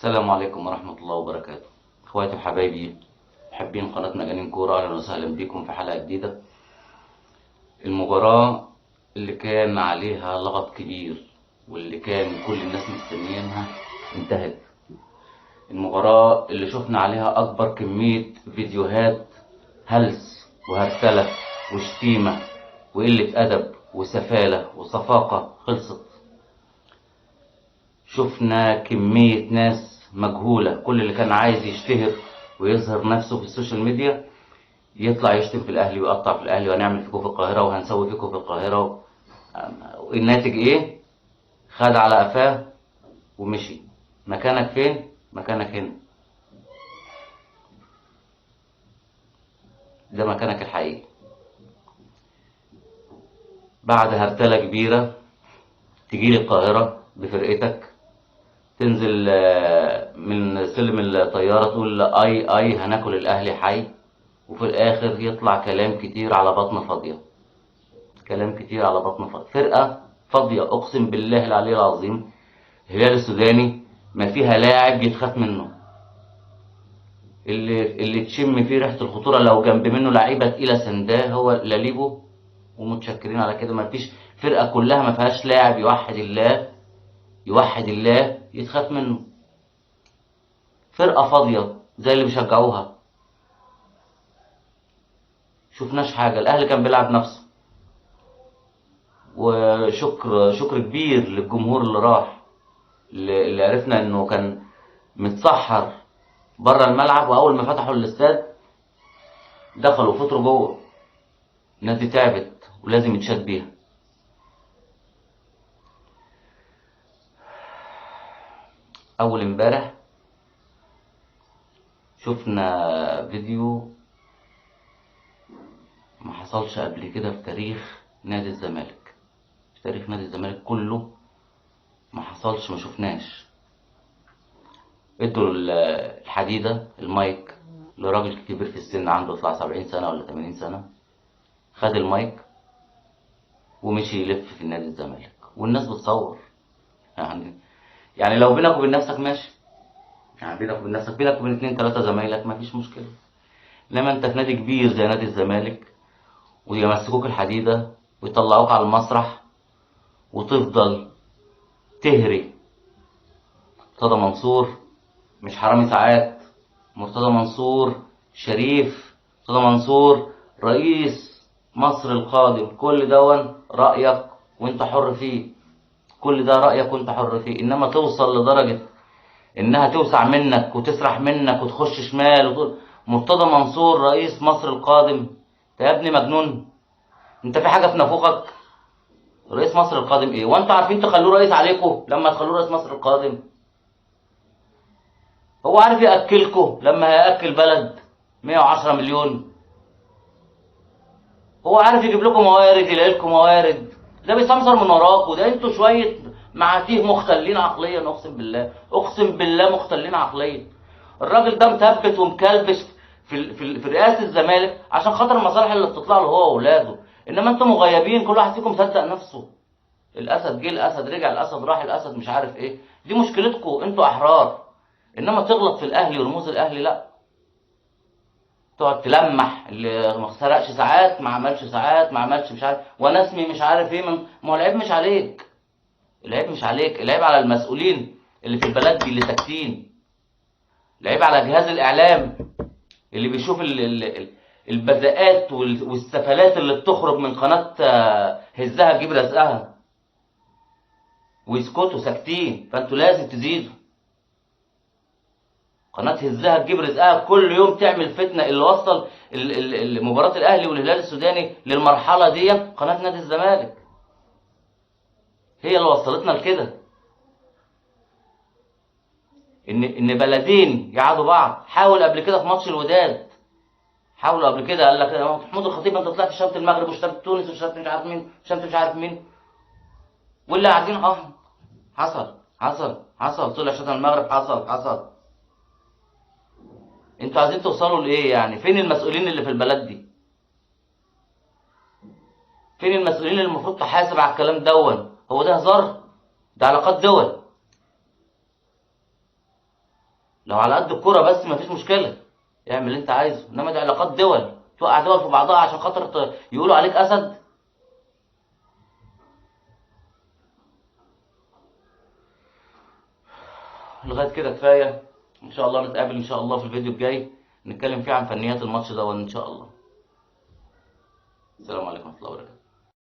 السلام عليكم ورحمة الله وبركاته. اخواتي وحبايبي محبين قناة مجانين كورة، اهلا وسهلا بكم في حلقة جديدة. المباراة اللي كان عليها لغط كبير واللي كان كل الناس مستنيينها انتهت. المباراة اللي شفنا عليها اكبر كمية فيديوهات هلس وهرتلة وشتيمة وقلة ادب وسفالة وصفاقة خلصت. شفنا كمية ناس مجهولة، كل اللي كان عايز يشتهر ويظهر نفسه في السوشيال ميديا يطلع يشتم في الأهلي ويقطع في الأهلي وهنعمل فيكم في القاهرة وهنسوي فيكم في القاهرة. الناتج إيه؟ خد على قفاه ومشي. مكانك فين؟ مكانك هنا. ده مكانك الحقيقي. بعد هرتلة كبيرة تجيلي القاهرة بفرقتك، تنزل من سلم الطيارة تقول اي هناكل الاهلي حي، وفي الاخر يطلع كلام كتير على بطن فاضية. كلام كتير على بطن فاضية. فرقة فاضية اقسم بالله العلي العظيم. الهلال السوداني ما فيها لاعب يتخاف منه، اللي تشم فيه ريحة الخطورة لو جنب منه لعيبة تقيلة سنداه هو لاليبو، ومتشكرين على كده. ما فيش فرقة كلها ما فيهاش لاعب يوحد الله يتخاف منه. فرقة فاضية زي اللي بيشجعوها. شفناش حاجة. الأهلي كان بيلعب نفسه، وشكر كبير للجمهور اللي راح، اللي عرفنا إنه كان متسحر بره الملعب، وأول ما فتحوا الاستاد دخلوا فطروا جوه. الناس دي تعبت ولازم يتشاد بيها. أول امبارح شفنا فيديو ما حصلش قبل كده في تاريخ نادي الزمالك. في تاريخ نادي الزمالك كله ما حصلش، ما شفناش. ادوا الحديدة المايك لراجل كبير في السن، عنده يطلع 70 سنة ولا 80 سنة. خد المايك ومشي يلف في نادي الزمالك والناس بتصور. يعني لو بينك وبين نفسك ماشي، يعني بينك وبين نفسك، بينك وبين 2 3 زمايلك مفيش مشكلة. انما انت في نادي كبير زي نادي الزمالك ويمسكوك الحديدة ويطلعوك على المسرح وتفضل تهري. مرتضى منصور مش حرامي ساعات. مرتضى منصور شريف. مرتضى منصور رئيس مصر القادم. كل دون رأيك وانت حر فيه. كل ده رأيك وانت حر فيه. انما توصل لدرجة انها توسع منك وتسرح منك وتخش شمال وتقول مرتضى منصور رئيس مصر القادم. انت يا ابني مجنون. انت في حاجة في نافوخك؟ رئيس مصر القادم ايه؟ وانتوا عارفين تخلوه رئيس عليكم لما تخلوه رئيس مصر القادم؟ هو عارف يأكلكم لما هيأكل بلد 110 مليون؟ هو عارف يجيب لكم موارد، يلاقي لكم موارد؟ ده بيسمسر من وراكم. ده انتوا شويه معاتيه مختلين عقليا. اقسم بالله مختلين عقليا. الراجل ده مثبت ومكلبش في رئاسه الزمالك عشان خاطر المصالح اللي بتطلع له هو واولاده. انما انتوا مغيبين، كل واحد فيكم مصدق نفسه. الاسد جه، الاسد رجع، الاسد راح، الاسد مش عارف ايه. دي مشكلتكم، انتوا احرار. انما تغلط في الاهلي ورموز الاهلي لا. تقعد تلمح اللي ما سرقش ساعات، ما عملش ساعات، ما عملش مش عارف، وانا اسمي مش عارف ايه. ما هو العيب مش عليك. العيب مش عليك، العيب على المسؤولين اللي في البلد دي اللي ساكتين. العيب على جهاز الاعلام اللي بيشوف البذاءات والسفلات اللي بتخرج من قناه هزها تجيب رزقها، ويسكتوا ساكتين. فانتوا لازم تزيدوا. قناة هزها تجيب رزقها كل يوم تعمل فتنة. اللي وصل مباراة الأهلي والهلال السوداني للمرحلة دي قناة نادي الزمالك. هي اللي وصلتنا لكده. إن بلدين يعادوا بعض. حاول قبل كده في ماتش الوداد، حاولوا قبل كده. قال لك محمود الخطيب أنت طلعت شتمت المغرب وشتمت تونس وشتمت مش عارف مين وشتمت مش عارف مين، واللي قاعدين حصل طلع شتم المغرب. حصل. انتوا عايزين توصلوا لايه يعني؟ فين المسؤولين اللي في البلد دي؟ فين المسؤولين اللي المفروض تحاسب على الكلام دون؟ هو ده هزار؟ ده علاقات دول. لو على قد الكوره بس مفيش مشكله، اعمل اللي انت عايزه، انما دي علاقات دول، توقع دول في بعضها عشان خاطر يقولوا عليك اسد. لغايه كده كفايه، ان شاء الله نتقابل ان شاء الله في الفيديو الجاي نتكلم فيه عن فنيات الماتش ده ان شاء الله. السلام عليكم ورحمه الله وبركاته.